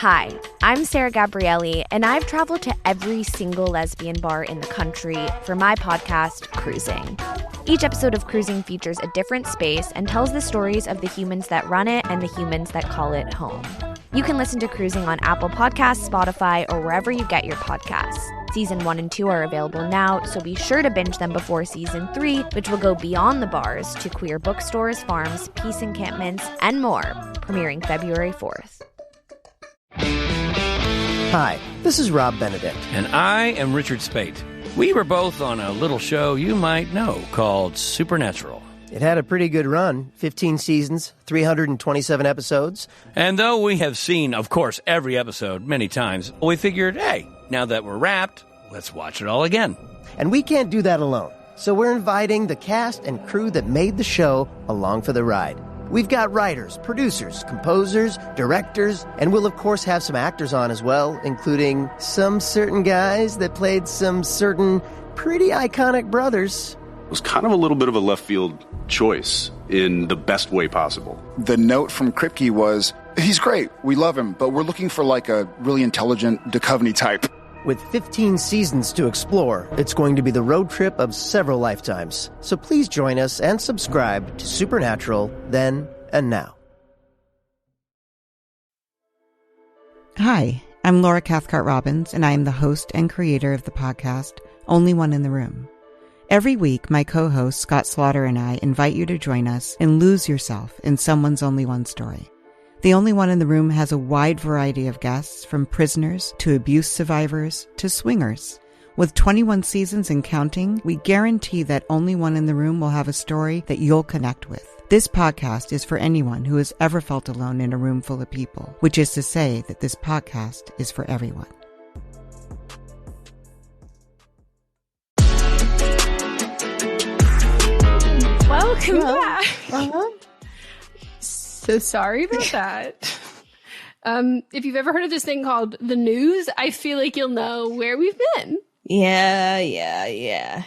Hi, I'm Sarah Gabrielli, and I've traveled to every single lesbian bar in the country for my podcast, Cruising. Each episode of Cruising features a different space and tells the stories of the humans that run it and the humans that call it home. You can listen to Cruising on Apple Podcasts, Spotify, or wherever you get your podcasts. Season 1 and 2 are available now, so be sure to binge them before Season 3, which will go beyond the bars to queer bookstores, farms, peace encampments, and more, premiering February 4th. Hi, this is Rob Benedict. And I am Richard Spate. We were both on a little show you might know called Supernatural. It had a pretty good run, 15 seasons, 327 episodes. And though we have seen, of course, every episode many times, we figured, hey, now that we're wrapped, let's watch it all again. And we can't do that alone, so we're inviting the cast and crew that made the show along for the ride. We've got writers, producers, composers, directors, and we'll of course have some actors on as well, including some certain guys that played some certain pretty iconic brothers. It was kind of a little bit of a left field choice in the best way possible. The note from Kripke was, he's great, we love him, but we're looking for like a really intelligent Duchovny type. With 15 seasons to explore, it's going to be the road trip of several lifetimes. So please join us and subscribe to Supernatural Then and Now. Hi, I'm Laura Cathcart-Robbins, and I am the host and creator of the podcast, Only One in the Room. Every week, my co-host Scott Slaughter and I invite you to join us and lose yourself in someone's only one story. The Only One in the Room has a wide variety of guests, from prisoners to abuse survivors to swingers. With 21 seasons and counting, we guarantee that Only One in the Room will have a story that you'll connect with. This podcast is for anyone who has ever felt alone in a room full of people, which is to say that this podcast is for everyone. Welcome back. So sorry about that. If you've ever heard of this thing called the news, I feel like you'll know where we've been. Yeah.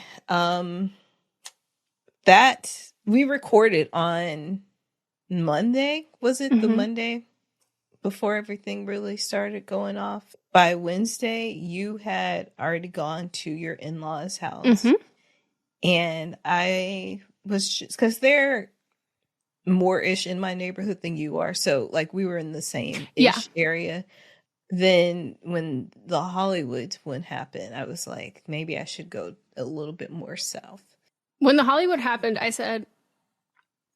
That we recorded on Monday. Was it the Monday before everything really started going off? By Wednesday, you had already gone to your in-laws' house. And I was just, because they're more-ish in my neighborhood than you are. So, like, we were in the same-ish area. Then when the Hollywood one happened, I was like, maybe I should go a little bit more south. When the Hollywood happened, I said,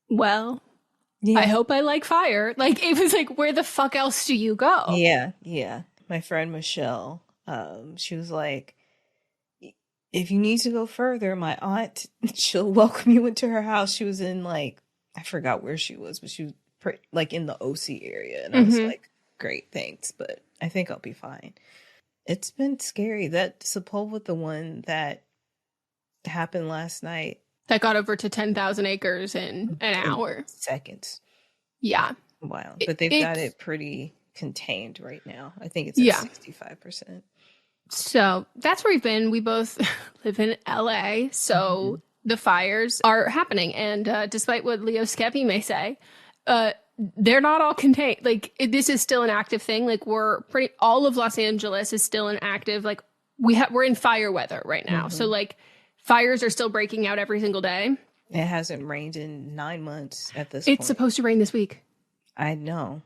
well, I hope I like fire. Like, it was like, where the fuck else do you go? Yeah. My friend Michelle, she was like, if you need to go further, my aunt, she'll welcome you into her house. She was in, like, I forgot where she was, but she was like in the OC area. And I was like, great, thanks. But I think I'll be fine. It's been scary. That Sepulveda, the one that happened last night. That got over to 10,000 acres in an hour. Seconds. Yeah. Wow. But they've got it pretty contained right now. I think it's at 65%. So that's where we've been. We both live in LA. So the fires are happening. And despite what Leo Skeppy may say, they're not all contained. Like, this is still an active thing. Like, all of Los Angeles is still an active, like, we're in fire weather right now. So, like, fires are still breaking out every single day. It hasn't rained in 9 months at this point. It's supposed to rain this week. I know.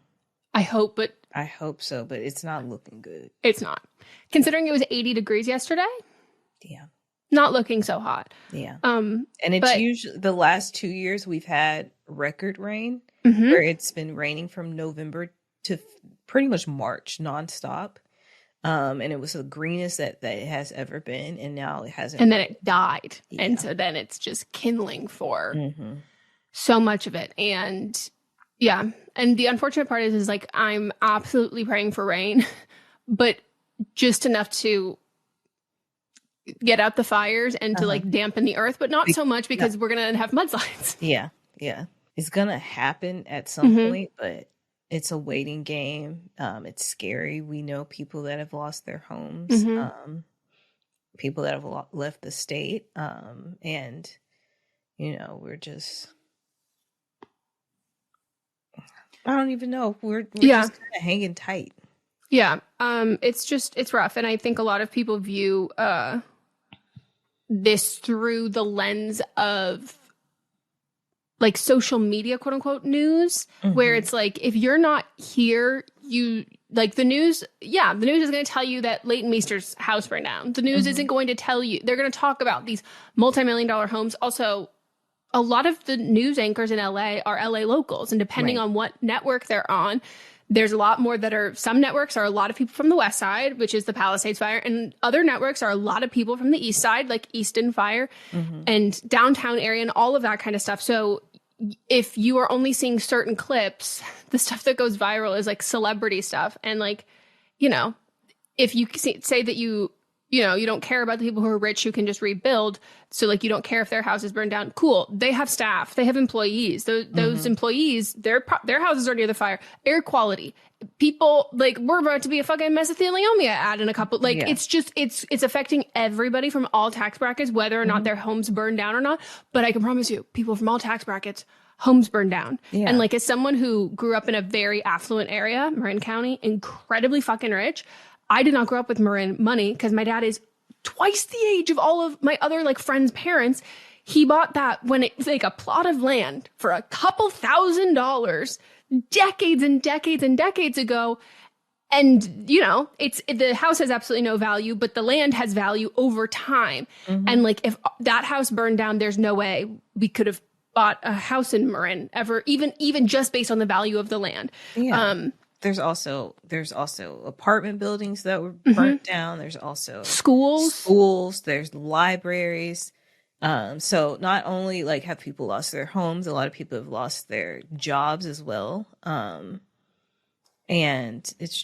I hope so, but it's not looking good. It's not. Considering it was 80 degrees yesterday. Yeah. Not looking so hot. Yeah. And it's usually the last 2 years we've had record rain where it's been raining from November to pretty much March nonstop. And it was the greenest that it has ever been. And now it hasn't. And then it died. Yeah. And so then it's just kindling for so much of it. And yeah. And the unfortunate part is like, I'm absolutely praying for rain, but just enough to get out the fires and to like dampen the earth, but not so much because we're going to have mudslides. Yeah. It's going to happen at some point, but it's a waiting game. It's scary. We know people that have lost their homes, people that have left the state. And, you know, we're just, I don't even know. We're just kind of hanging tight. Yeah. It's rough. And I think a lot of people view this through the lens of like social media, quote unquote, news, where it's like, if you're not here, you like the news. Yeah. The news is going to tell you that Leighton Meester's house burned down. The news isn't going to tell you. They're going to talk about these multi-million-dollar homes. Also, a lot of the news anchors in LA are LA locals. And depending on what network they're on, there's a lot more that are, some networks are a lot of people from the West Side, which is the Palisades fire. And other networks are a lot of people from the East Side, like Easton fire and downtown area and all of that kind of stuff. So if you are only seeing certain clips, the stuff that goes viral is like celebrity stuff. And like, you know, if you say that you don't care about the people who are rich who can just rebuild. So like, you don't care if their house is burned down. Cool. They have staff. They have employees. Those employees, their houses are near the fire. Air quality. People, like, we're about to be a fucking mesothelioma ad in a couple. Like, it's just, it's affecting everybody from all tax brackets, whether or not their homes burn down or not. But I can promise you, people from all tax brackets, homes burn down. Yeah. And like, as someone who grew up in a very affluent area, Marin County, incredibly fucking rich, I did not grow up with Marin money because my dad is twice the age of all of my other like friends' parents. He bought that when it was like a plot of land for a couple $1,000s decades and decades and decades ago. And, you know, the house has absolutely no value, but the land has value over time. And like, if that house burned down, there's no way we could have bought a house in Marin ever, even just based on the value of the land. Yeah. There's also apartment buildings that were burnt down. There's also schools. There's libraries. So not only like have people lost their homes, a lot of people have lost their jobs as well. And it's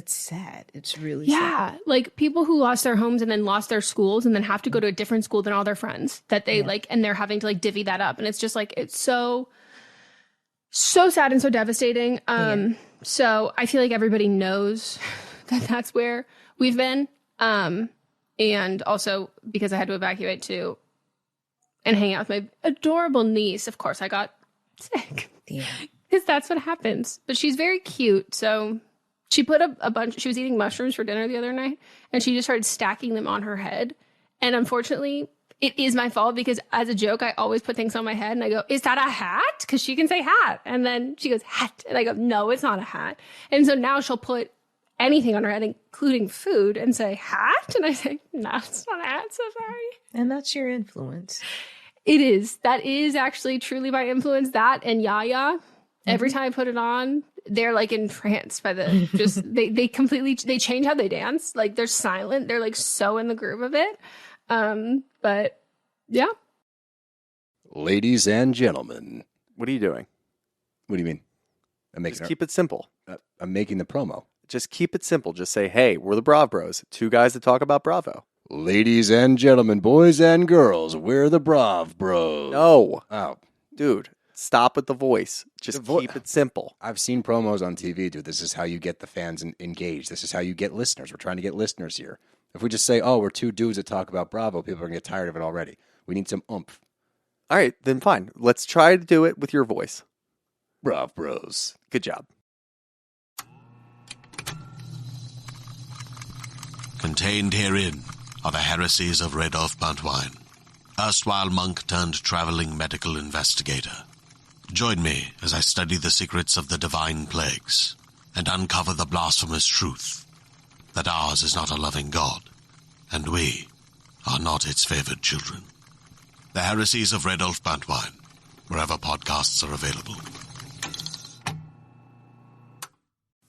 sad. It's really sad. Like people who lost their homes and then lost their schools and then have to go to a different school than all their friends that they like, and they're having to like divvy that up. And it's just like, it's so sad and so devastating. So I feel like everybody knows that that's where we've been. And also because I had to evacuate too and hang out with my adorable niece. Of course I got sick because that's what happens, but she's very cute. So she put a bunch, she was eating mushrooms for dinner the other night and she just started stacking them on her head. And unfortunately, it is my fault because as a joke, I always put things on my head and I go, is that a hat? Because she can say hat. And then she goes, hat. And I go, no, it's not a hat. And so now she'll put anything on her head, including food, and say, hat? And I say, no, it's not a hat. So sorry. And that's your influence. It is. That is actually truly my influence. That and Yaya. Every time I put it on, they're like entranced by the, just, they completely, they change how they dance. Like they're silent. They're like so in the groove of it. But yeah. Ladies and gentlemen. What are you doing? What do you mean? Just keep it simple. I'm making the promo. Just keep it simple. Just say, hey, we're the Brav Bros. Two guys that talk about Bravo. Ladies and gentlemen, boys and girls, we're the Brav Bros. No. Oh. Dude, stop with the voice. Just keep it simple. I've seen promos on TV, dude. This is how you get the fans engaged. This is how you get listeners. We're trying to get listeners here. If we just say, oh, we're two dudes that talk about Bravo, people are going to get tired of it already. We need some oomph. All right, then fine. Let's try to do it with your voice. Brav Bros. Good job. Contained herein are the heresies of Radolf Buntwine, erstwhile monk turned traveling medical investigator. Join me as I study the secrets of the divine plagues and uncover the blasphemous truth that ours is not a loving God, and we are not its favored children. The heresies of Radolf Buntwine, wherever podcasts are available.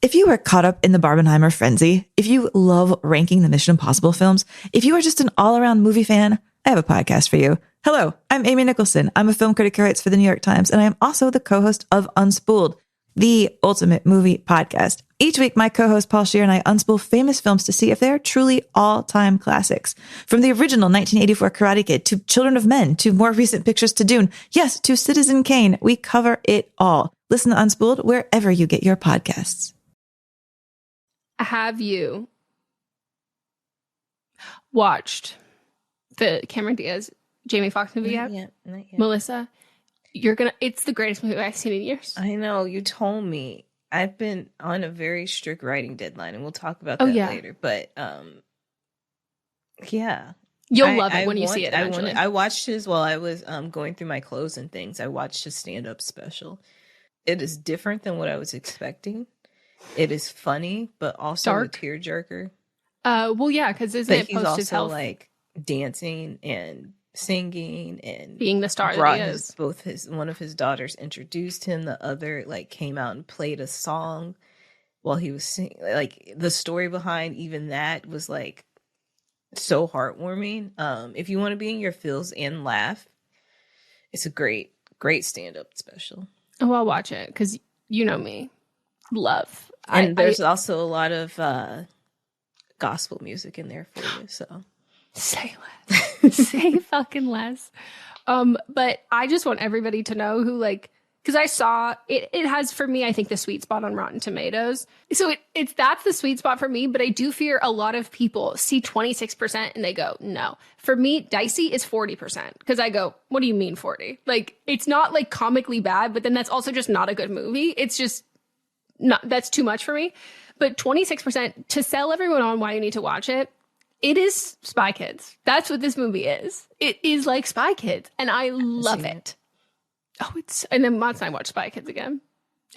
If you are caught up in the Barbenheimer frenzy, if you love ranking the Mission Impossible films, if you are just an all-around movie fan, I have a podcast for you. Hello, I'm Amy Nicholson. I'm a film critic who writes for the New York Times, and I am also the co-host of Unspooled, the ultimate movie podcast. Each week, my co-host Paul Scheer and I unspool famous films to see if they're truly all-time classics. From the original 1984 Karate Kid to Children of Men to more recent pictures to Dune, yes, to Citizen Kane, we cover it all. Listen to Unspooled wherever you get your podcasts. Have you watched the Cameron Diaz, Jamie Foxx movie yet? Not yet. Melissa, it's the greatest movie I've seen in years. I know, you told me. I've been on a very strict writing deadline, and we'll talk about that later. But yeah. You'll love it when you see it eventually. I watched his while I was going through my clothes and things. I watched his stand-up special. It is different than what I was expecting. It is funny, but also dark. a tearjerker. Well, yeah, because isn't it post his health? Like dancing and singing and being the star that he is. One of his daughters introduced him. The other like came out and played a song while he was singing. Like the story behind even that was like so heartwarming. If you want to be in your feels and laugh, it's a great stand-up special. Oh, I'll watch it because you know me, love. And there's also a lot of gospel music in there for you. So say less, say fucking less. But I just want everybody to know who like. Because I saw it has for me, I think the sweet spot on Rotten Tomatoes. So that's the sweet spot for me. But I do fear a lot of people see 26% and they go, no. For me, dicey is 40%. Because I go, what do you mean 40? Like it's not like comically bad, but then that's also just not a good movie. It's just not. That's too much for me. But 26% to sell everyone on why you need to watch it. It is Spy Kids. That's what this movie is. It is like Spy Kids, and I love it. Oh, and then Mott's and I watched Spy Kids again.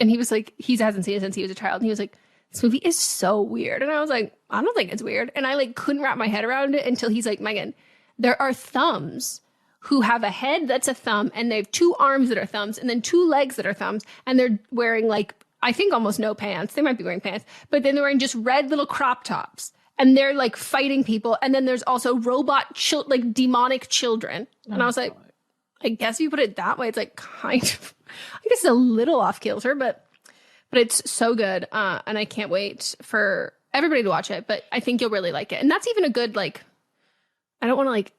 And he was like, he hasn't seen it since he was a child. And he was like, this movie is so weird. And I was like, I don't think it's weird. And I like couldn't wrap my head around it until he's like, Megan, there are thumbs who have a head that's a thumb and they have two arms that are thumbs and then two legs that are thumbs. And they're wearing like, I think almost no pants. They might be wearing pants, but then they're wearing just red little crop tops. And they're like fighting people. And then there's also robot, like demonic children. And I was like, I guess if you put it that way, it's like kind of, I guess it's a little off kilter, but it's so good. And I can't wait for everybody to watch it, but I think you'll really like it. And that's even a good, like, I don't want to like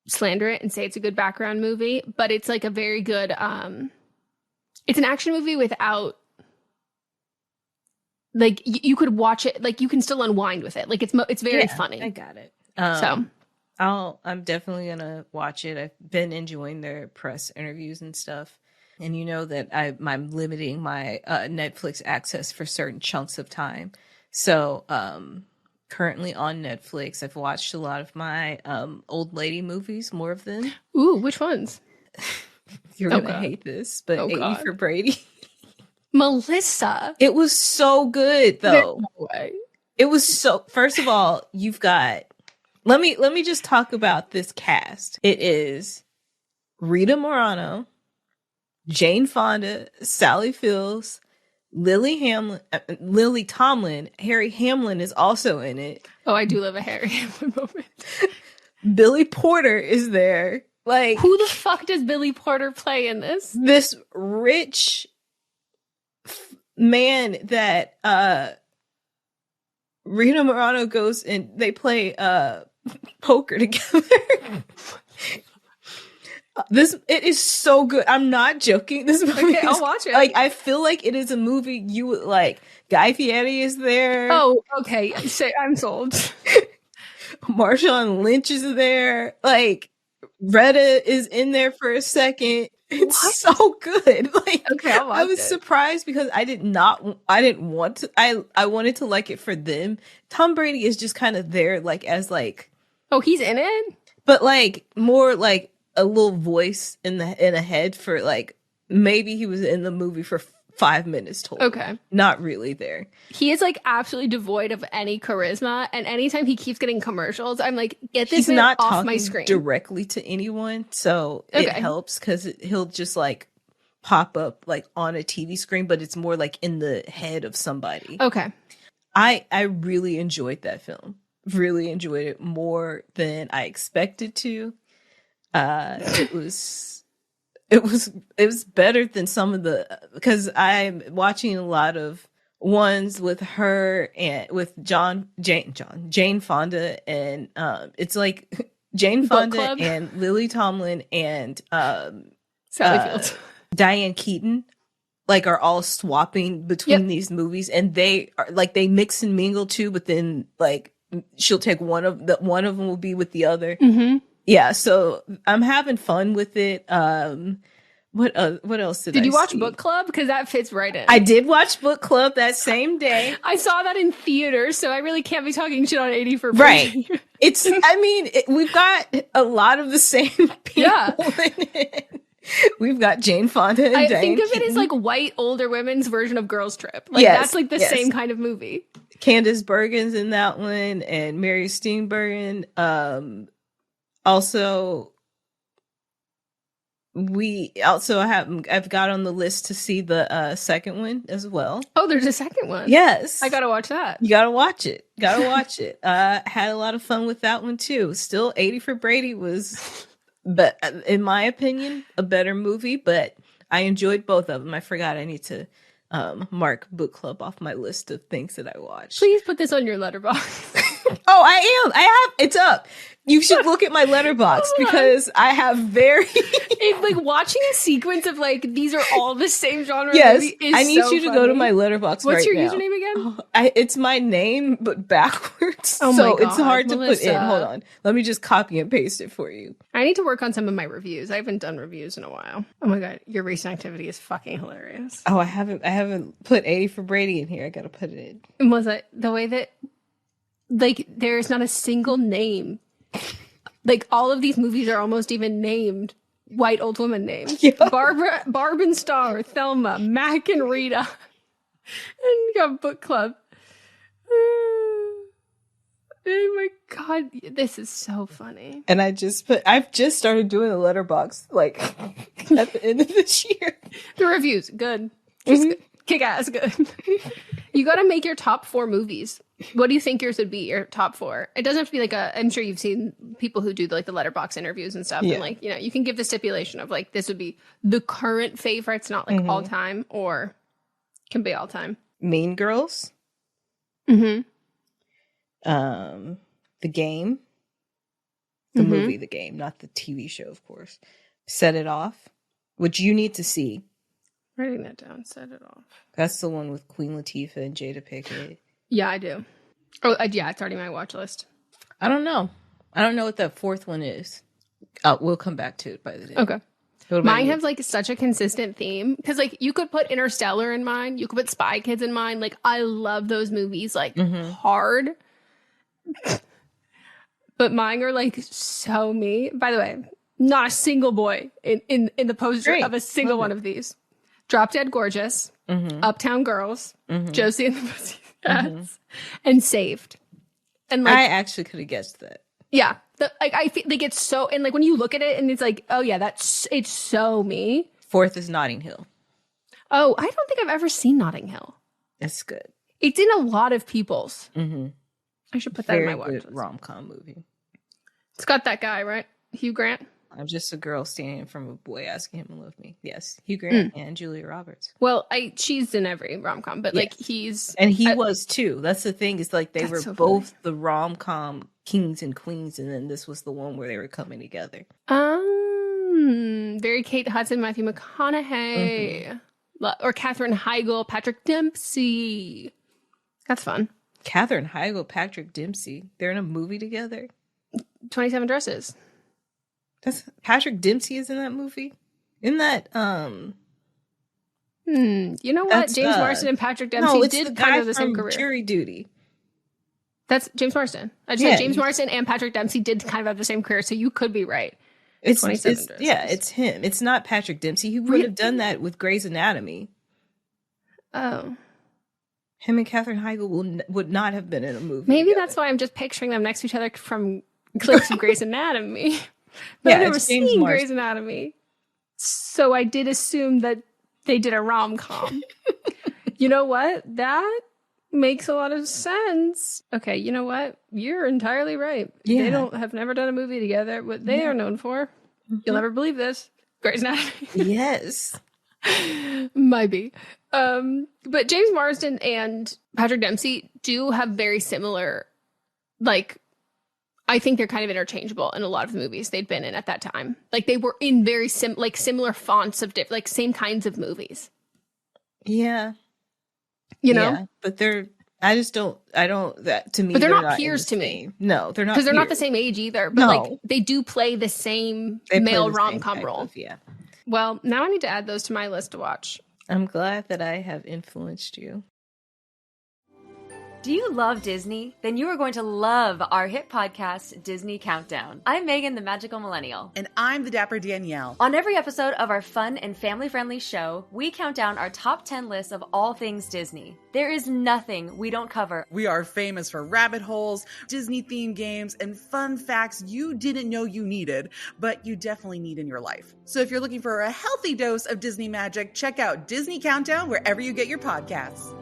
slander it and say it's a good background movie, but it's like a very good, it's an action movie without, like, you could watch it, like, you can still unwind with it. Like, it's very funny. I got it. I'm definitely gonna watch it. I've been enjoying their press interviews and stuff, and you know that I'm limiting my Netflix access for certain chunks of time. So currently on Netflix, I've watched a lot of my old lady movies, more of them. Ooh, which ones? You're gonna hate this, but 80 for Brady. Melisa. It was so good though. There's no way. It was so. First of all, you've got. Let me just talk about this cast. It is Rita Moreno, Jane Fonda, Sally Fields, Lily Tomlin. Harry Hamlin is also in it. Oh, I do love a Harry Hamlin moment. Billy Porter is there. Like, who the fuck does Billy Porter play in this? This rich man that Rita Moreno goes and they play poker together. It is so good. I'm not joking. This movie I'll watch it. Like, I feel like it is a movie you would like. Guy Fieri is there. Oh, okay. I'm sold. Marshawn Lynch is there. Like, Retta is in there for a second. It's so good. Like, okay, I'll watch I was it. surprised because I didn't want to. I wanted to like it for them. Tom Brady is just kind of there, like, as like. Oh, he's in it? But like more like a little voice in a head for like maybe he was in the movie for 5 minutes total. Okay. Not really there. He is like absolutely devoid of any charisma, and anytime he keeps getting commercials, I'm like, get this man not off my screen. Directly to anyone, so it helps because he'll just like pop up like on a TV screen, but it's more like in the head of somebody. Okay. I really enjoyed that film. Really enjoyed it more than I expected to. It was better than some of the, because I'm watching a lot of ones with her and with Jane Fonda, and it's like Jane Fonda and Lily Tomlin and Sally Fields. Diane Keaton like are all swapping between these movies, and they are like they mix and mingle too, but then like she'll take one of them will be with the other. Mm-hmm. Yeah, so I'm having fun with it. What else did you watch see? Book Club? Because that fits right in. I did watch Book Club that same day. I saw that in theaters, so I really can't be talking shit on 80 for Brady. Right. We've got a lot of the same people in it. We've got Jane Fonda and I Diane think of Keaton. it as like white older women's version of Girls Trip. Like that's like the same kind of movie. Candice Bergen's in that one, and Mary Steenburgen. Also, I've got on the list to see the second one as well. Oh, there's a second one. Yes, I gotta watch that. You gotta watch it. Had a lot of fun with that one too. Still, 80 for Brady was, but in my opinion, a better movie. But I enjoyed both of them. I forgot I need to mark Book Club off my list of things that I watched. Please put this on your Letterboxd. Oh, I have. It's up. You should look at my Letterboxd because I have it's like watching a sequence of like these are all the same genre. Yes, movie is I need so you to funny. go to my Letterboxd. What's right your now. username again? It's my name but backwards. Oh my so God, it's hard to put in. Melisa. Hold on, let me just copy and paste it for you. I need to work on some of my reviews. I haven't done reviews in a while. Oh my God, your recent activity is fucking hilarious. Oh, I haven't put 80 for Brady in here. I gotta put it in. Was it the way that like there's not a single name? Like all of these movies are almost even named white old woman names. Yeah. Barb and Star, Thelma, Mac and Rita. And you got Book Club. Oh my God, this is so funny. And I've just started doing a Letterboxd like at the end of this year. The reviews, good. Kick ass, good. You got to make your top 4 movies. What do you think yours would be, your top 4? It doesn't have to be like I'm sure you've seen people who do like the Letterboxd interviews and stuff. Yeah. And like, you can give the stipulation of like, this would be the current favorites, not like all time, or can be all time. Mean Girls. Mm-hmm. The Game. The movie, The Game, not the TV show, of course. Set It Off, which you need to see. Writing that down. Set It Off. That's the one with Queen Latifah and Jada Pinkett. Yeah, I do. Oh, yeah, it's already my watch list. I don't know what that fourth one is. We'll come back to it by the day. Okay. Mine has like such a consistent theme because like you could put Interstellar in mine, you could put Spy Kids in mine. Like I love those movies like hard, but mine are like so me. By the way, not a single boy in the poster of a single one of these. Drop Dead Gorgeous, Uptown Girls, Josie and the Pussycats, and Saved. And like I actually could have guessed that. Yeah, I feel like it's so, and like when you look at it and it's like, oh yeah, it's so me. Fourth is Notting Hill. Oh, I don't think I've ever seen Notting Hill. It's good. It's in a lot of people's. I should put that in my watch list. Rom-com movie. It's got that guy, right? Hugh Grant. I'm just a girl standing from a boy asking him to love me. Yes, Hugh Grant and Julia Roberts. Well, she's in every rom-com, but like he was too. That's the thing. Is like they were so both the rom-com kings and queens, and then this was the one where they were coming together. Very Kate Hudson, Matthew McConaughey, or Katherine Heigl, Patrick Dempsey. That's fun. Katherine Heigl, Patrick Dempsey. They're in a movie together. 27 Dresses. That's Patrick Dempsey is in that movie. In that you know what? James Marsden and Patrick Dempsey did kind of the same career. Jury Duty. That's James Marsden. I just said James Marsden and Patrick Dempsey did kind of have the same career, so you could be right. It's him. It's not Patrick Dempsey. He would have done that with Grey's Anatomy. Oh. Him and Katherine Heigl would not have been in a movie. Maybe together. that's why I'm just picturing them next to each other from clips of Grey's Anatomy. But I've never seen Grey's Anatomy. So I did assume that they did a rom-com. You know what? That makes a lot of sense. Okay, you know what? You're entirely right. Yeah. They have never done a movie together. What they are known for, you'll never believe this, Grey's Anatomy. Yes. Might be. But James Marsden and Patrick Dempsey do have very similar, like, I think they're kind of interchangeable in a lot of the movies they'd been in at that time. Like they were in very similar fonts of like same kinds of movies. Yeah. You know? Yeah, but that to me. But they're not peers to me. No, they're not. Because they're not the same age either. But like they do play the same male rom-com role. Yeah. Well, now I need to add those to my list to watch. I'm glad that I have influenced you. Do you love Disney? Then you are going to love our hit podcast, Disney Countdown. I'm Megan, the magical millennial. And I'm the dapper Danielle. On every episode of our fun and family-friendly show, we count down our top 10 lists of all things Disney. There is nothing we don't cover. We are famous for rabbit holes, Disney-themed games, and fun facts you didn't know you needed, but you definitely need in your life. So if you're looking for a healthy dose of Disney magic, check out Disney Countdown wherever you get your podcasts.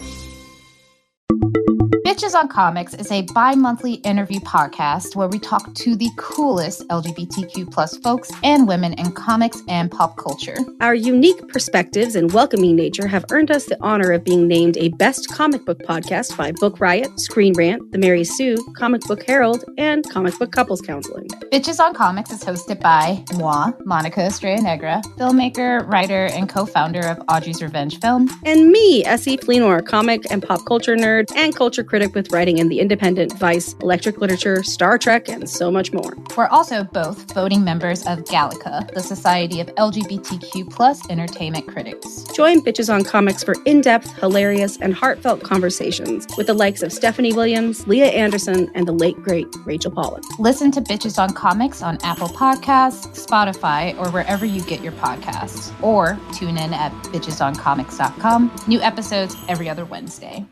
Bitches on Comics is a bi-monthly interview podcast where we talk to the coolest LGBTQ plus folks and women in comics and pop culture. Our unique perspectives and welcoming nature have earned us the honor of being named a best comic book podcast by Book Riot, Screen Rant, The Mary Sue, Comic Book Herald, and Comic Book Couples Counseling. Bitches on Comics is hosted by moi, Monica Estrella Negra, filmmaker, writer, and co-founder of Audrey's Revenge Film. And me, Essie Fleenor, comic and pop culture nerd and culture critic with writing in The Independent, Vice, Electric Literature, Star Trek, and so much more. We're also both voting members of Gallica, the Society of LGBTQ plus entertainment critics. Join Bitches on Comics for in-depth, hilarious, and heartfelt conversations with the likes of Stephanie Williams, Leah Anderson, and the late, great Rachel Pollack. Listen to Bitches on Comics on Apple Podcasts, Spotify, or wherever you get your podcasts. Or tune in at bitchesoncomics.com. New episodes every other Wednesday.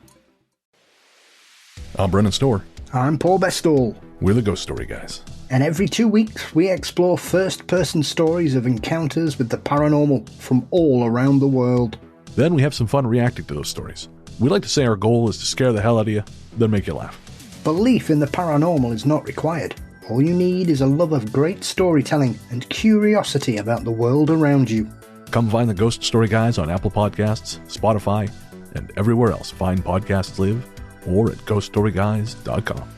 I'm Brennan Storr. I'm Paul Bestall. We're the Ghost Story Guys. And every 2 weeks, we explore first-person stories of encounters with the paranormal from all around the world. Then we have some fun reacting to those stories. We like to say our goal is to scare the hell out of you, then make you laugh. Belief in the paranormal is not required. All you need is a love of great storytelling and curiosity about the world around you. Come find the Ghost Story Guys on Apple Podcasts, Spotify, and everywhere else fine podcasts live, or at ghoststoryguys.com.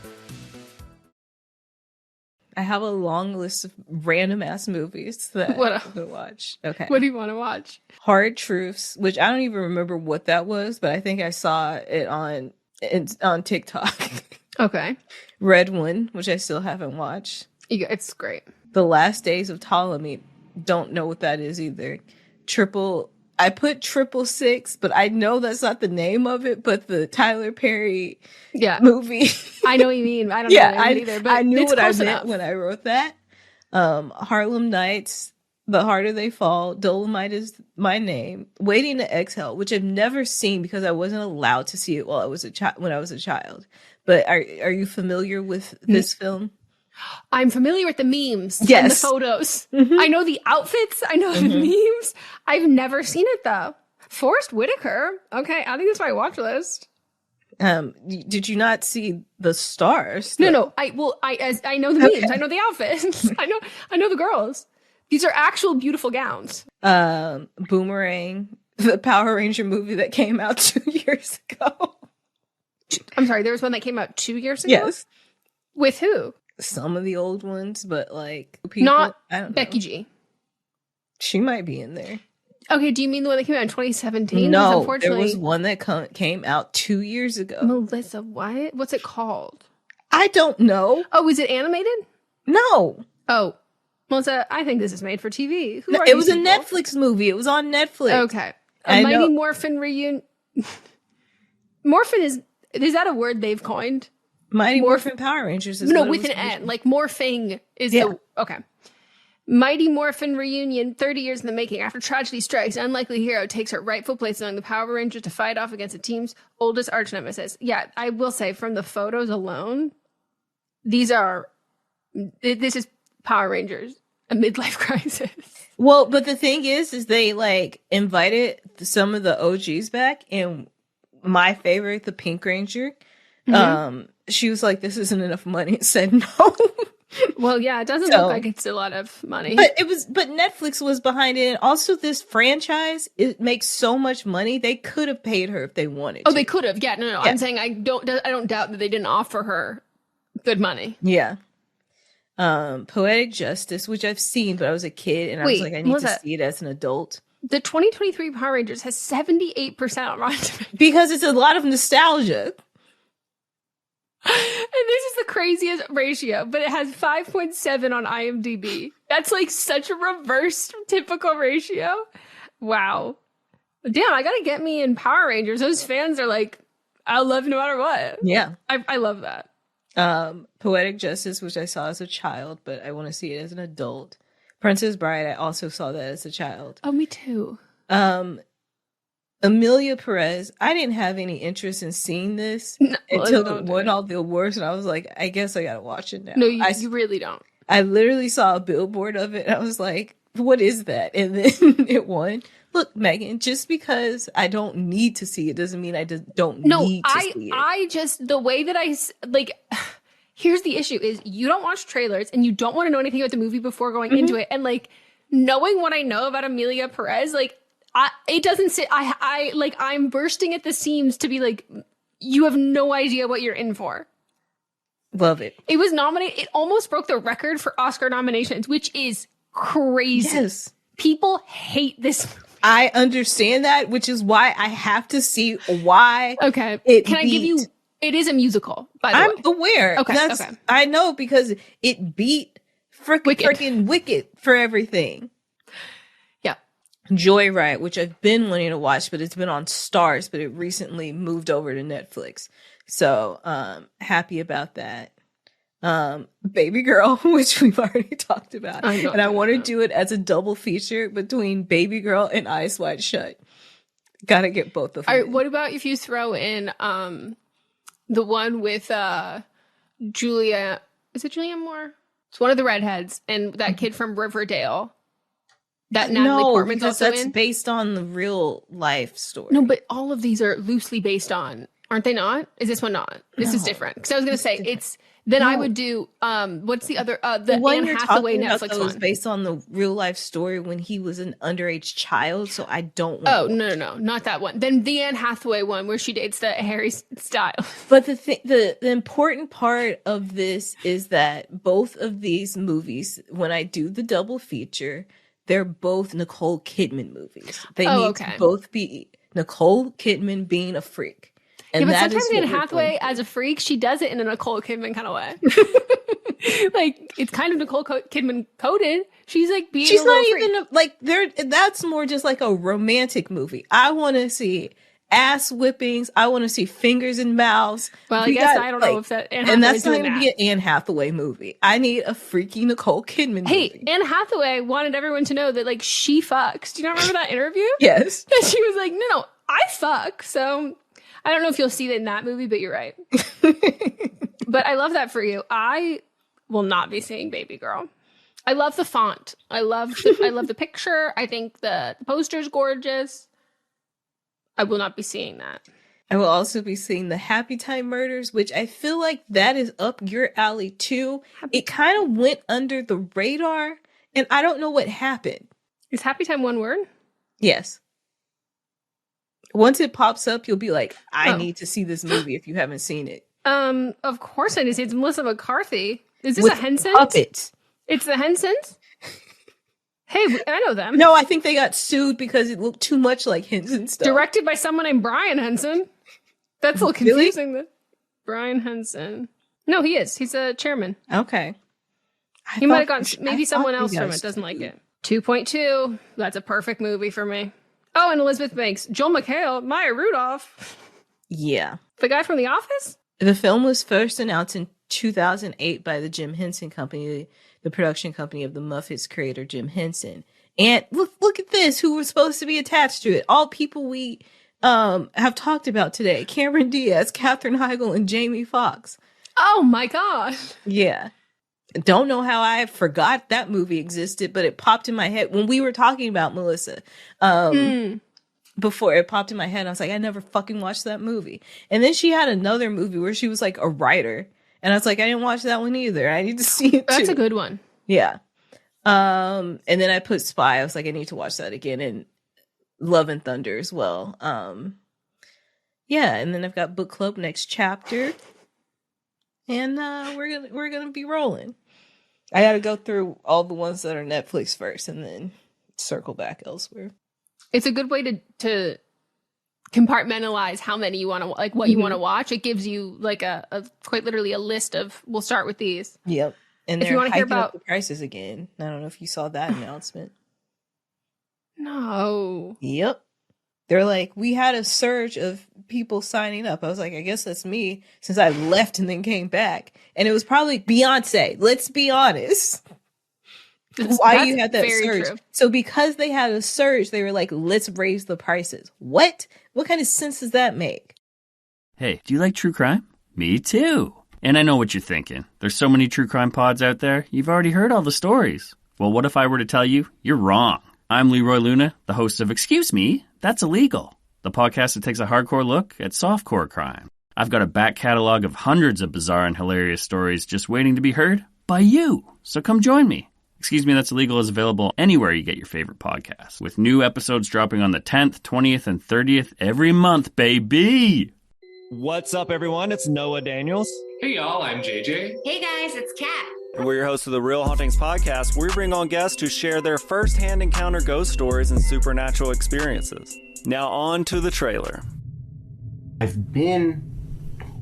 I have a long list of random ass movies that I could watch. Okay. What do you want to watch? Hard Truths, which I don't even remember what that was, but I think I saw it on TikTok. Okay. Red One, which I still haven't watched. It's great. The Last Days of Ptolemy. Don't know what that is either. I put 666, but I know that's not the name of it, but the Tyler Perry movie. I know what you mean. I don't know what either, but I knew what I meant enough. when I wrote that. Harlem Nights, The Harder They Fall, Dolomite Is My Name, Waiting to Exhale, which I've never seen because I wasn't allowed to see it while I was when I was a child. But are you familiar with this film? I'm familiar with the memes and the photos. Mm-hmm. I know the outfits. I know the memes. I've never seen it, though. Forrest Whitaker. Okay, I think that's my watch list. Did you not see the stars? No. I know the memes. I know the outfits. I know the girls. These are actual beautiful gowns. Boomerang, the Power Ranger movie that came out 2 years ago. I'm sorry, there was one that came out 2 years ago? Yes. With who? Some of the old ones, but like people, not I don't know. Becky G. She might be in there. Okay, do you mean the one that came out in 2017? No, there was one that came out 2 years ago. Melissa, what? What's it called? I don't know. Oh, is it animated? No. Oh, Melissa, I think this is made for TV. It was a Netflix movie. It was on Netflix. Okay. A Mighty Morphin reunion. Morphin is that a word they've coined? Mighty Morphin Power Rangers is with an N. Like morphing is okay. Mighty Morphin reunion, 30 years in the making. After tragedy strikes, an unlikely hero takes her rightful place among the Power Rangers to fight off against the team's oldest arch nemesis. Yeah, I will say from the photos alone, this is Power Rangers, a midlife crisis. Well, but the thing is they like invited some of the OGs back, and my favorite, the Pink Ranger, she was like, this isn't enough money, and said no. Well, yeah, it doesn't look like it's a lot of money. But Netflix was behind it. And also, this franchise, it makes so much money. They could have paid her if they wanted to. Oh, they could have. Yeah, no. Yeah. I'm saying I don't doubt that they didn't offer her good money. Yeah. Poetic Justice, which I've seen, but I was a kid, and I was like, I need to see it as an adult. The 2023 Power Rangers has 78% on Rotten Tomatoes. Because it's a lot of nostalgia. And this is the craziest ratio, but it has 5.7 on IMDb. That's like such a reverse typical ratio. Wow. Damn, I gotta get me in Power Rangers. Those fans are like, I'll love no matter what. Yeah. I love that. Poetic Justice, which I saw as a child, but I want to see it as an adult. Princess Bride, I also saw that as a child. Oh, me too. Amelia Perez, I didn't have any interest in seeing this until it won all the awards, and I was like, I guess I gotta watch it now. No, you really don't. I literally saw a billboard of it, and I was like, what is that? And then it won. Look, Megan, just because I don't need to see it doesn't mean I just don't need to see it. I just, the way that here's the issue is you don't watch trailers and you don't want to know anything about the movie before going into it. And like, knowing what I know about Amelia Perez, like, it doesn't sit, I'm bursting at the seams to be like, you have no idea what you're in for. Love it. It was nominated, it almost broke the record for Oscar nominations, which is crazy. Yes. People hate this movie. I understand that, which is why I have to see why. Okay. Can I give you, it is a musical, by the way. I'm aware. Okay. I know because it beat freaking Wicked for everything. Yeah. Joyride, which I've been wanting to watch, but it's been on Stars, but it recently moved over to Netflix. So, happy about that. Baby Girl, which we've already talked about. I want to do it as a double feature between Baby Girl and Eyes Wide Shut. Gotta get both of them. All right, what about if you throw in the one with Julia? Is it Julia Moore? It's one of the redheads and that kid from Riverdale. That Natalie Portman's also that's based on the real life story. No, but all of these are loosely based on, aren't they not? Is this one not? This is different. Because I was going to say it's. Then I would do, what's the other, the Anne Hathaway Netflix one. Was based on the real life story when he was an underage child, so I don't want Oh, no, not that one. Then the Anne Hathaway one where she dates the Harry Styles. But the important part of this is that both of these movies, when I do the double feature, they're both Nicole Kidman movies. They need to both be Nicole Kidman being a freak. And but sometimes Anne Hathaway, as a freak, she does it in a Nicole Kidman kind of way. Like, it's kind of Nicole Kidman coded. She's like being She's a little not freak. even, that's more just like a romantic movie. I want to see ass whippings. I want to see fingers in mouths. Well, I guess I don't know if that Anne Hathaway's and that's not doing going to be an Anne Hathaway movie. I need a freaky Nicole Kidman movie. Hey, Anne Hathaway wanted everyone to know that, like, she fucks. Do you not remember that interview? Yes. And she was like, no, I fuck. So I don't know if you'll see that in that movie, but you're right. But I love that for you. I will not be seeing Baby Girl. I love the font. I love the picture. I think the poster's gorgeous. I will not be seeing that. I will also be seeing the Happy Time Murders, which I feel like that is up your alley too. It kind of went under the radar, and I don't know what happened. Is Happy Time one word? Yes. Once it pops up, you'll be like, I need to see this movie if you haven't seen it. Of course I need to see it. It's Melissa McCarthy. Is this With a Henson? Puppets. It's the Hensons? Hey, I know them. No, I think they got sued because it looked too much like Henson stuff. Directed by someone named Brian Henson. That's a little confusing. Really? Brian Henson. No, he is. He's a chairman. Okay. He might have gone, maybe someone else from it doesn't like it. 2.2. That's a perfect movie for me. Oh, and Elizabeth Banks. Joel McHale. Maya Rudolph. Yeah. The guy from The Office? The film was first announced in 2008 by the Jim Henson Company, the production company of the Muppets creator Jim Henson. And look at this, who was supposed to be attached to it. All people we have talked about today. Cameron Diaz, Katherine Heigl, and Jamie Foxx. Oh my God. Yeah. Don't know how I forgot that movie existed, but it popped in my head when we were talking about Melissa. Before it popped in my head, I was like, I never fucking watched that movie. And then she had another movie where she was like a writer. And I was like, I didn't watch that one either. I need to see it too. That's a good one. Yeah. And then I put Spy. I was like, I need to watch that again. And Love and Thunder as well. Yeah. And then I've got Book Club next chapter. And we're gonna be rolling. I got to go through all the ones that are Netflix first, and then circle back elsewhere. It's a good way to compartmentalize how many you want to like what you want to watch. It gives you like a quite literally a list of. We'll start with these. Yep. And if they're you want to hear hiking up about the prices again. I don't know if you saw that announcement. No. Yep. They're like, we had a surge of people signing up. I was like, I guess that's me since I left and then came back. And it was probably Beyonce. Let's be honest. Why you had that surge. True. So because they had a surge, they were like, let's raise the prices. What? What kind of sense does that make? Hey, do you like true crime? Me too. And I know what you're thinking. There's so many true crime pods out there, you've already heard all the stories. Well, what if I were to tell you you're wrong? I'm Leroy Luna, the host of Excuse Me, That's Illegal, the podcast that takes a hardcore look at softcore crime. I've got a back catalog of hundreds of bizarre and hilarious stories just waiting to be heard by you. So come join me. Excuse Me, That's Illegal is available anywhere you get your favorite podcasts, with new episodes dropping on the 10th, 20th, and 30th every month, baby! What's up, everyone? It's Noah Daniels. Hey, y'all, I'm JJ. Hey, guys, it's Kat. And we're your hosts of the Real Hauntings podcast. We bring on guests to share their first-hand encounter ghost stories and supernatural experiences. Now on to the trailer. I've been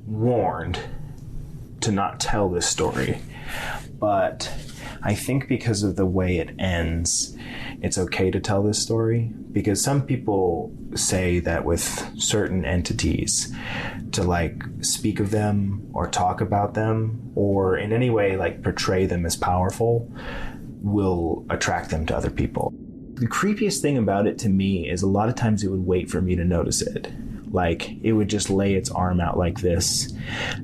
warned to not tell this story, but I think because of the way it ends, it's okay to tell this story, because some people say that with certain entities, to like speak of them or talk about them or in any way like portray them as powerful will attract them to other people. The creepiest thing about it to me is a lot of times it would wait for me to notice it. Like it would just lay its arm out like this,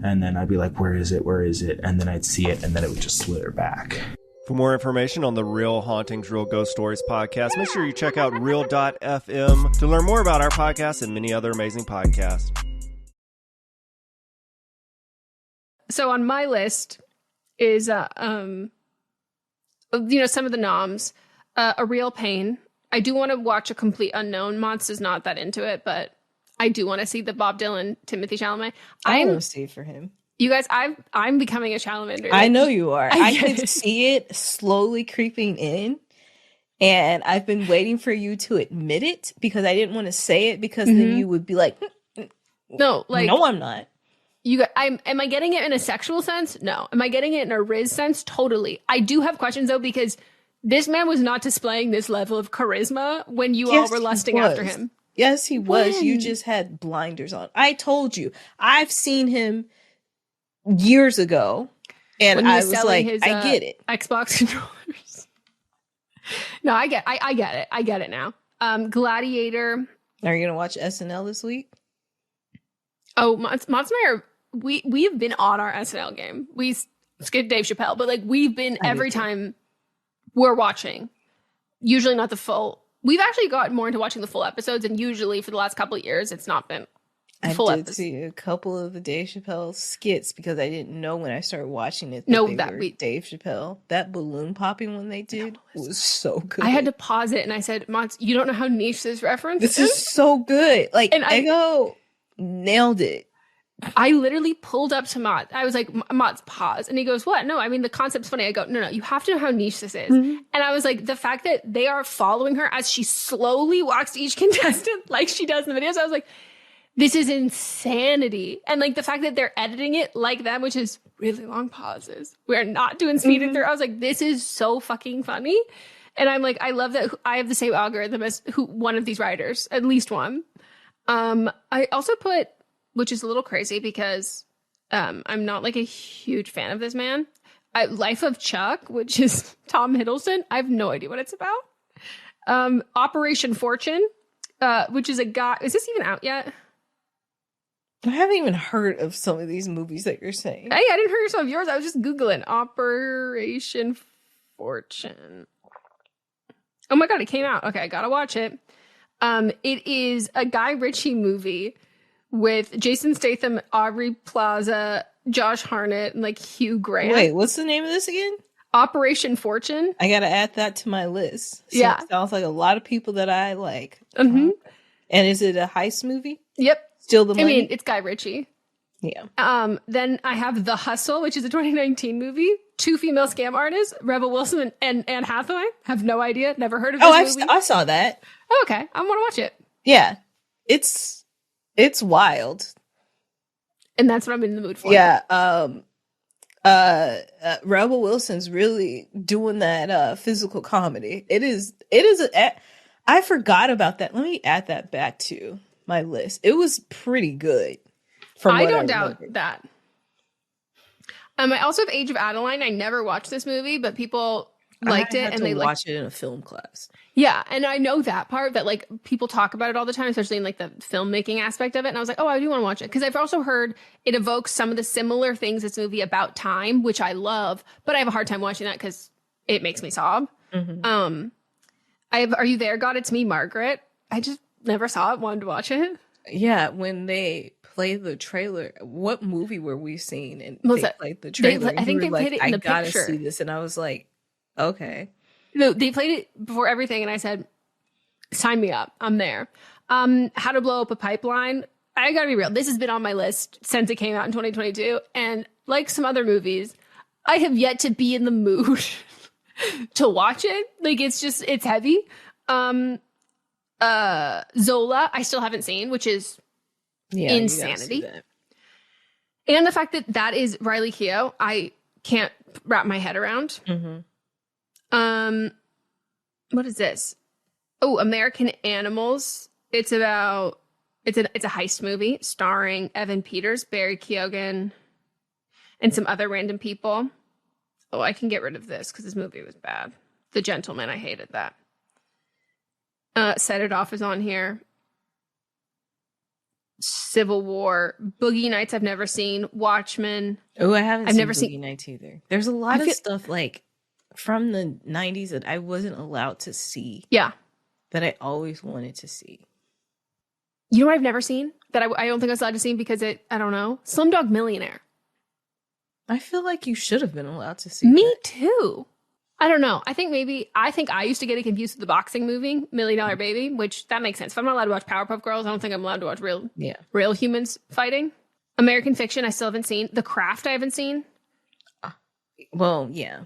and then I'd be like, where is it? Where is it? And then I'd see it, and then it would just slither back. For more information on the Real Hauntings, Real Ghost Stories podcast, make sure you check out real.fm to learn more about our podcast and many other amazing podcasts. So on my list is, some of the noms. A Real Pain. I do want to watch A Complete Unknown. Mott's is not that into it, but I do want to see the Bob Dylan, Timothy Chalamet. I want to see it for him. You guys, I'm becoming a Chalamander. I know you are. I can it. see it slowly creeping in. And I've been waiting for you to admit it because I didn't want to say it because then you would be like, no, I'm not. Am I getting it in a sexual sense? No. Am I getting it in a Riz sense? Totally. I do have questions though, because this man was not displaying this level of charisma when you all were lusting after him. Yes, he was. You just had blinders on. I told you. I've seen him years ago, and I was like, I get it. Xbox controllers. No, I get it. I get it now. Gladiator. Are you gonna watch SNL this week? Oh, Mott's and I are. We've been on our SNL game. We skipped Dave Chappelle, but like we've been every time we're watching. Usually not the full. We've actually got more into watching the full episodes, and usually for the last couple of years, it's not been full episodes. I did see a couple of the Dave Chappelle skits because I didn't know when I started watching it. Dave Chappelle, that balloon popping one they did was so good. I had to pause it and I said, "Mott's, you don't know how niche this reference is. This is so good." Like, and I go, nailed it. I literally pulled up to Mott. I was like, Mott's, pause. And he goes, what? No, I mean, the concept's funny. I go, no, you have to know how niche this is. And I was like, the fact that they are following her as she slowly walks to each contestant like she does in the videos, I was like, this is insanity. And like the fact that they're editing it like that, which is really long pauses. We're not doing speeding through. I was like, this is so fucking funny. And I'm like, I love that I have the same algorithm as one of these writers, at least one. I also put, which is a little crazy because I'm not like a huge fan of this man. Life of Chuck, which is Tom Hiddleston. I have no idea what it's about. Operation Fortune, which is a guy. Is this even out yet? I haven't even heard of some of these movies that you're saying. Hey, I didn't hear some of yours. I was just Googling Operation Fortune. Oh my God, it came out. Okay, I gotta watch it. It is a Guy Ritchie movie with Jason Statham, Aubrey Plaza, Josh Hartnett, and like Hugh Grant. Wait, what's the name of this again? Operation Fortune. I gotta add that to my list. Yeah. It sounds like a lot of people that I like. And is it a heist movie? Yep. Still the money? I mean, it's Guy Ritchie. Yeah. Then I have The Hustle, which is a 2019 movie. Two female scam artists, Rebel Wilson and Anne Hathaway. Have no idea. Never heard of this movie. I saw that. Oh, okay. I want to watch it. Yeah. It's wild. And that's what I'm in the mood for. Yeah. Rebel Wilson's really doing that physical comedy. I forgot about that. Let me add that back to my list. It was pretty good. I don't doubt that. I also have Age of Adeline. I never watched this movie, but people liked it, and they watch it in a film class. Yeah, and I know that part, that like people talk about it all the time, especially in like the filmmaking aspect of it. And I was like, oh, I do want to watch it, because I've also heard it evokes some of the similar things this movie about time, which I love, but I have a hard time watching that because it makes me sob. Mm-hmm. Are You There, God? It's Me, Margaret. I just never saw it. Wanted to watch it. Yeah, when they played the trailer, what movie were we seeing? And they played the trailer. I think they played it in the gotta picture. See this, and I was like, okay. No, they played it before everything, and I said, sign me up. I'm there. How to Blow Up a Pipeline. I gotta be real. This has been on my list since it came out in 2022. And like some other movies, I have yet to be in the mood to watch it. Like, it's heavy. Zola, I still haven't seen, which is insanity. And the fact that is Riley Keough, I can't wrap my head around. Mm-hmm. What is this? Oh, American Animals. It's a heist movie starring Evan Peters, Barry Keoghan, and some other random people. Oh, I can get rid of this because this movie was bad. The Gentleman, I hated that. Set It Off is on here. Civil War. Boogie Nights I've never seen. Watchmen. Oh, I've never seen Boogie Nights either. There's a lot of stuff like from the 90s that I wasn't allowed to see. Yeah. That I always wanted to see. You know what I've never seen? That I don't think I was allowed to see because I don't know. Slumdog Millionaire. I feel like you should have been allowed to see Me too. I don't know. I think I used to get it confused with the boxing movie, $1 Million Baby, which that makes sense. If I'm not allowed to watch Powerpuff Girls, I don't think I'm allowed to watch real humans fighting. American Fiction, I still haven't seen. The Craft, I haven't seen. Well, yeah.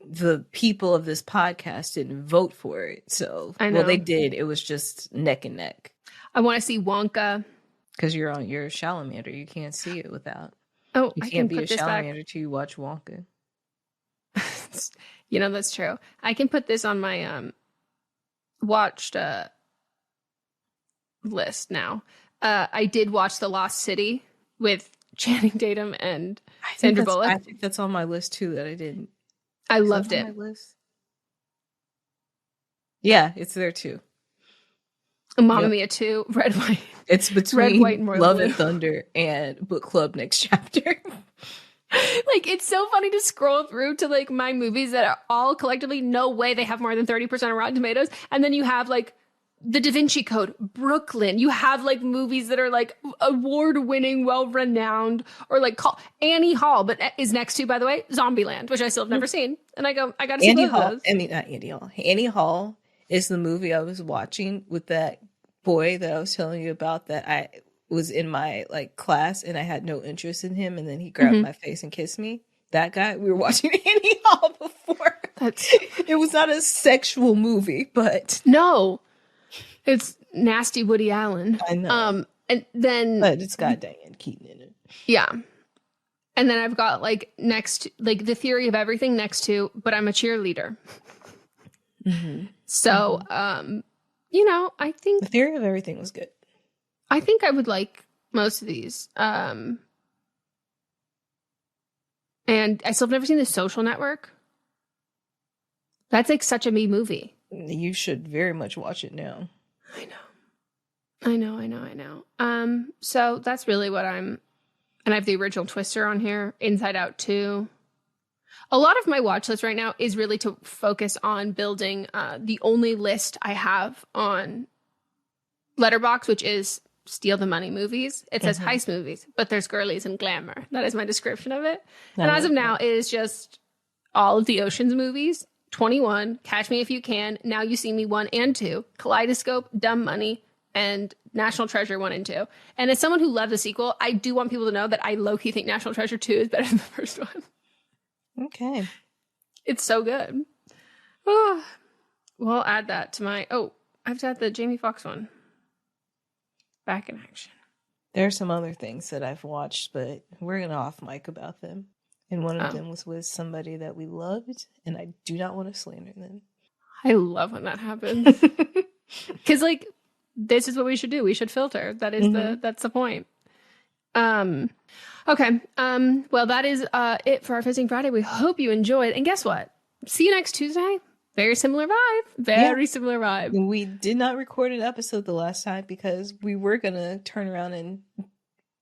The people of this podcast didn't vote for it. So, I know. Well, they did. It was just neck and neck. I want to see Wonka. Because you're a Salamander. You can't see it without. Oh, you can't be a Salamander till you watch Wonka. You know, that's true. I can put this on my watched list now. I did watch The Lost City with Channing Tatum and Sandra Bullock. I think that's on my list too that I didn't. I loved it. My list? Yeah, it's there too. Mamma Mia 2, Red, White. It's between Red, White, and Royal Love Blue. and Thunder and Book Club Next Chapter. Like, it's so funny to scroll through to like my movies that are all collectively no way they have more than 30% on Rotten Tomatoes, and then you have like The Da Vinci Code, Brooklyn. You have like movies that are like award-winning, well-renowned, or like Annie Hall, but is next to, by the way, Zombieland, which I still have never seen. And I gotta see Annie both Hall. of those. I mean, not Annie Hall. Annie Hall is the movie I was watching with that boy that I was telling you about that I was in my like class and I had no interest in him, and then he grabbed my face and kissed me. That guy, we were watching Annie Hall before. It was not a sexual movie, but no, it's nasty Woody Allen. I know. And then but it's got Diane Keaton in it. Yeah. And then I've got like next, like The Theory of Everything next to, but I'm a cheerleader. So, you know, I think The Theory of Everything was good. I think I would like most of these. And I still have never seen The Social Network. That's like such a me movie. You should very much watch it now. I know. So that's really what and I have the original Twister on here, Inside Out 2. A lot of my watch list right now is really to focus on building the only list I have on Letterboxd, which is Steal the Money movies. It says heist movies, but there's girlies and glamour. That is my description of it. And as of now, it is just all of the Ocean's movies. 21, Catch Me If You Can, Now You See Me 1 and 2, Kaleidoscope, Dumb Money, and National Treasure 1 and 2. And as someone who loved the sequel, I do want people to know that I low-key think National Treasure 2 is better than the first one. Okay. It's so good. Oh, well, I'll add that to my... Oh, I have to add the Jamie Foxx one. Back in action. There are some other things that I've watched, but we're going to off mic about them. And one of them was with somebody that we loved, and I do not want to slander them. I love when that happens. Because, like, this is what we should do. We should filter. That is that's the point. Okay. Well, that is it for our Fizzing Friday. We hope you enjoyed. And guess what? See you next Tuesday. Very similar vibe. Very similar vibe. We did not record an episode the last time because we were going to turn around and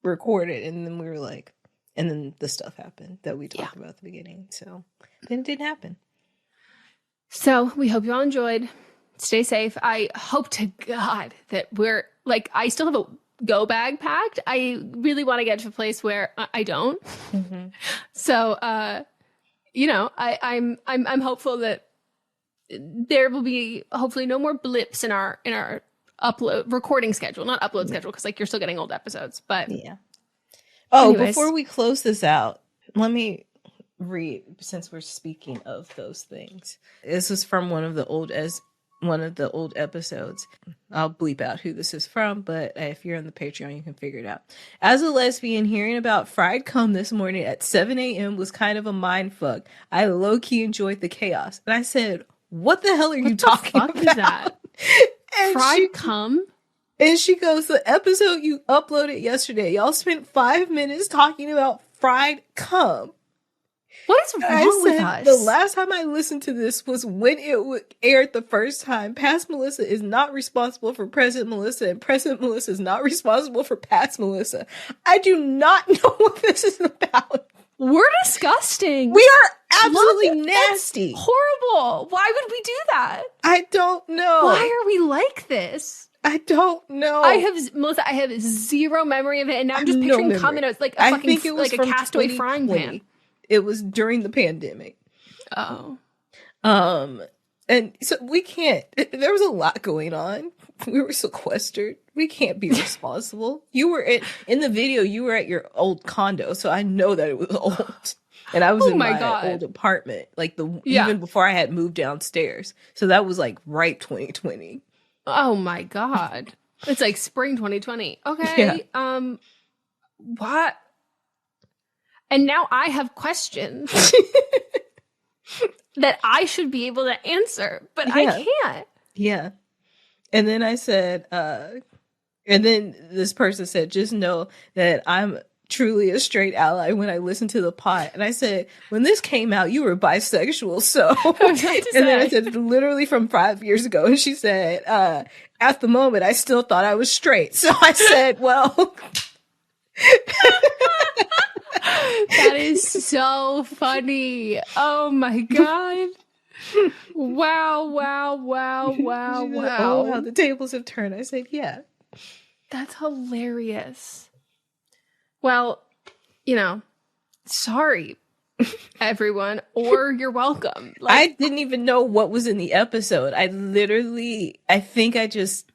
record it. And then we were like, and then the stuff happened that we talked about at the beginning. So then it didn't happen. So we hope you all enjoyed. Stay safe. I hope to God that we're like, I still have a go bag packed. I really want to get to a place where I don't. Mm-hmm. So, you know, I'm hopeful that there will be hopefully no more blips in our upload recording schedule, not upload schedule, because like you're still getting old episodes. But yeah. Oh, anyways. Before we close this out, let me read, since we're speaking of those things. This is from one of the old episodes. I'll bleep out who this is from, but if you're on the Patreon, you can figure it out. As a lesbian, hearing about fried cum this morning at 7 a.m. was kind of a mind fuck. I low-key enjoyed the chaos. And I said, what the hell are you talking about? Is that? Fried cum? And she goes, the episode you uploaded yesterday, y'all spent 5 minutes talking about fried cum. What is wrong with us? The last time I listened to this was when it aired the first time. Past Melissa is not responsible for present Melissa, and present Melissa is not responsible for past Melissa. I do not know what this is about. We're disgusting. We are absolutely nasty. That's horrible. Why would we do that? I don't know. Why are we like this? I don't know. Melissa, I have zero memory of it, and now I'm just picturing cum, and it's like a fucking like a castaway frying pan. It was during the pandemic. Oh. And so we can't, there was a lot going on. We were sequestered. We can't be responsible. You were in the video, you were at your old condo, so I know that it was old. And I was in my old apartment, like even before I had moved downstairs. So that was like right 2020. Oh my God. It's like spring 2020. Okay. Yeah. What? And now I have questions that I should be able to answer, but I can't. Yeah. And then I said, and then this person said, just know that I'm truly a straight ally when I listen to the pod. And I said, when this came out, you were bisexual. So, and then I said, literally from 5 years ago. And she said, at the moment, I still thought I was straight. So I said, well. That is so funny. Oh my God. Wow. Oh, how the tables have turned. I said, yeah. That's hilarious. Well, you know, sorry, everyone, or you're welcome. Like, I didn't even know what was in the episode. I think I just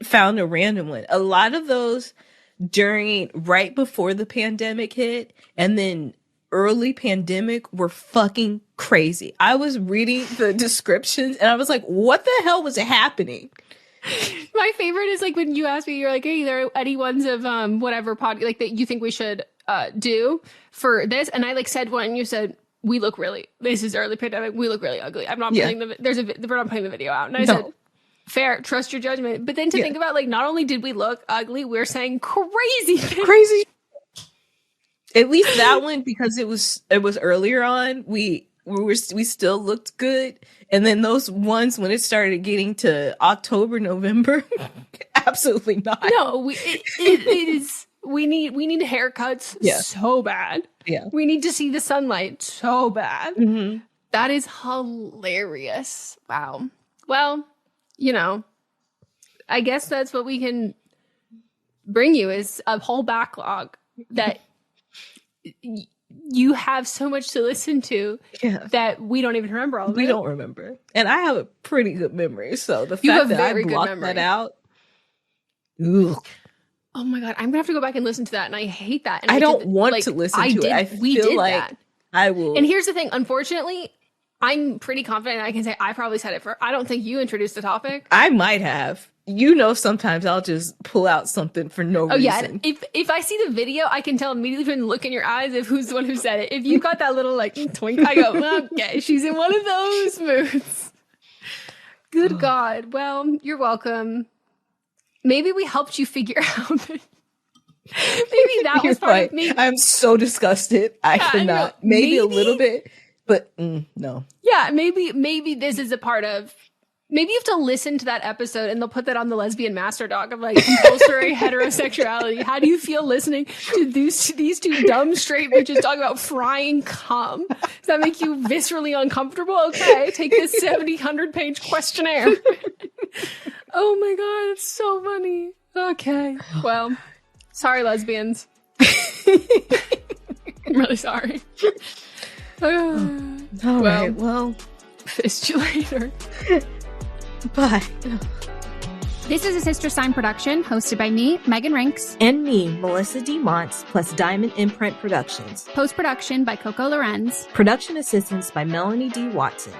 found a random one. A lot of those right before the pandemic hit and then early pandemic were fucking crazy. I was reading the descriptions and I was like, what the hell was happening? My favorite is like when you asked me, you're like, hey, there are any ones of whatever pod like that you think we should do for this? And I like said one and you said, this is early pandemic, we look really ugly. I'm not putting we're not putting the video out. And I said, fair, trust your judgment. But then to think about, like, not only did we look ugly, we're saying crazy things. Crazy. At least that one, because it was earlier on, we still looked good. And then those ones when it started getting to October, November, absolutely not. No, it is. We need haircuts so bad. Yeah, we need to see the sunlight so bad. Mm-hmm. That is hilarious. Wow. Well, you know, I guess that's what we can bring you is a whole backlog that you have so much to listen to that we don't even remember all of it. We don't remember. And I have a pretty good memory. So the fact that I blocked that out. Ugh. Oh my God. I'm going to have to go back and listen to that. And I hate that. And I don't want to listen to it. We did that. I will. And here's the thing. Unfortunately, I'm pretty confident I can say I probably said it I don't think you introduced the topic. I might have. sometimes I'll just pull out something for no reason. Yeah, if I see the video, I can tell immediately from the look in your eyes of who's the one who said it. If you got that little like twink, I go, okay, she's in one of those moods. Good God. Well, you're welcome. Maybe we helped you figure out. Maybe that was part of me. I'm so disgusted. I cannot. Maybe a little bit, but no. Yeah, maybe this is a part of. Maybe you have to listen to that episode and they'll put that on the lesbian master doc of like compulsory heterosexuality. How do you feel listening to these two dumb straight bitches talk about frying cum? Does that make you viscerally uncomfortable? Okay, take this 100-page questionnaire. Oh my God, it's so funny. Okay, well, sorry, lesbians. I'm really sorry. All right, well, fist you later. Bye. This is a Sister Sign production hosted by me, Megan Rinks. And me, Melissa D. Montz, plus Diamond Imprint Productions. Post-production by Coco Lorenz. Production assistance by Melanie D. Watson.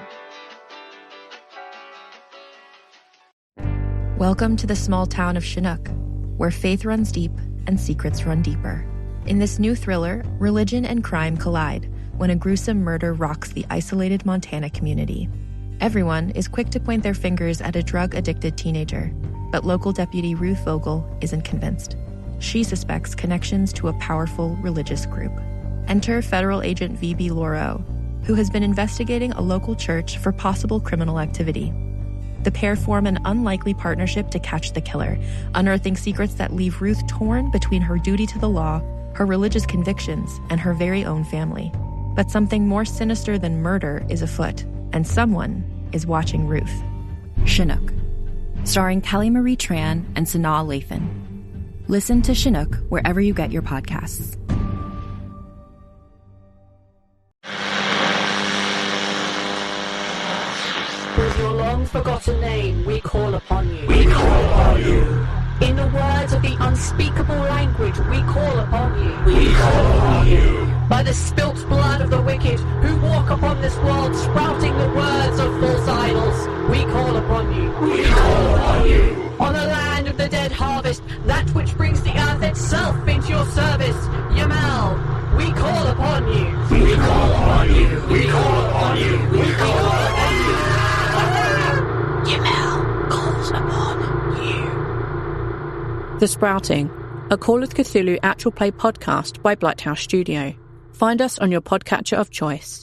Welcome to the small town of Chinook, where faith runs deep and secrets run deeper. In this new thriller, religion and crime collide when a gruesome murder rocks the isolated Montana community. Everyone is quick to point their fingers at a drug-addicted teenager, but local deputy Ruth Vogel isn't convinced. She suspects connections to a powerful religious group. Enter federal agent V.B. Laureau, who has been investigating a local church for possible criminal activity. The pair form an unlikely partnership to catch the killer, unearthing secrets that leave Ruth torn between her duty to the law, her religious convictions, and her very own family. But something more sinister than murder is afoot, and someone is watching Ruth. Chinook, starring Kelly Marie Tran and Sanaa Lathan. Listen to Chinook wherever you get your podcasts. With your long-forgotten name, we call upon you. We call upon you. In the words of the unspeakable language, we call upon you. We call upon you. By the spilt blood of the wicked, who walk upon this world, sprouting the words of false idols, we call upon you. We call upon you. On the land of the dead harvest, that which brings the earth itself into your service, Yamal, we call upon you. We call upon you. We call upon you. We call upon you. Yamal calls upon you. The Sprouting, a Call of Cthulhu actual play podcast by Blighthouse Studio. Find us on your podcatcher of choice.